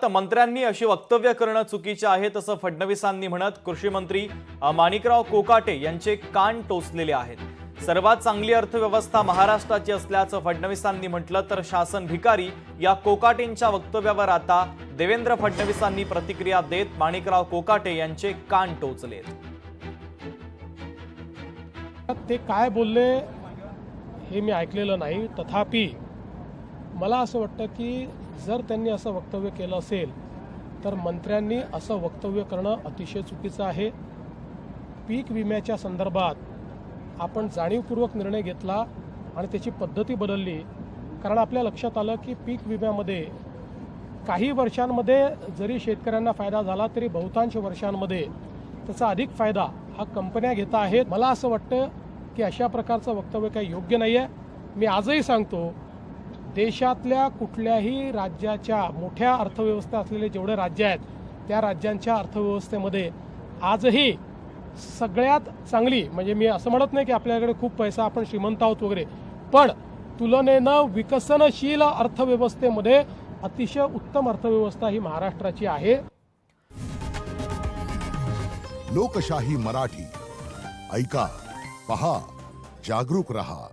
मंत्र्यांनी अशी वक्तव्य करणं चुकीचे आहे असं फडणवीसांनी म्हणत कृषी मंत्री माणिकराव कोकाटे यांचे कान टोचलेले आहेत। सर्वात चांगली अर्थव्यवस्था महाराष्ट्राची असल्याचं फडणवीसांनी म्हटलं तर शासन भिकारी या कोकाटेंच्या वक्तव्यावर आता देवेंद्र फडणवीसांनी प्रतिक्रिया देत माणिकराव कोकाटे यांचे कान टोचले। ते काय बोलले हे मी ऐकलेलं नाही, तथापि मला असं वाटतं की जर त्यांनी असं वक्तव्य केलं असेल तर मंत्र्यांनी असं वक्तव्य करणं अतिशय चुकीचं आहे। पीक विम्याच्या संदर्भात आपण जाणीवपूर्वक निर्णय घेतला आणि त्याची पद्धती बदलली, कारण आपल्या लक्षात आलं की पीक विम्यामध्ये काही वर्षांमध्ये जरी शेतकऱ्यांना फायदा झाला तरी बहुतांश वर्षांमध्ये त्याचा अधिक फायदा हा कंपन्या घेत आहेत। मला असं वाटतं की अशा प्रकारचं वक्तव्य काही योग्य नाही आहे। मी आजही सांगतो, देशातल्या कुठल्याही राज्याच्या मोठ्या अर्थव्यवस्था असलेले जेवढे राज्य आहेत त्या राज्यांच्या अर्थव्यवस्थेमध्ये आजही सगळ्यात चांगली, म्हणजे मी असं म्हणत नाही की आपल्याकडे खूप पैसा आपण श्रीमंत आहोत वगैरे, पण तुलनेनं विकसनशील अर्थव्यवस्थेमध्ये अतिशय उत्तम अर्थव्यवस्था ही महाराष्ट्राची आहे। लोकशाही मराठी ऐका, पहा, जागरूक रहा।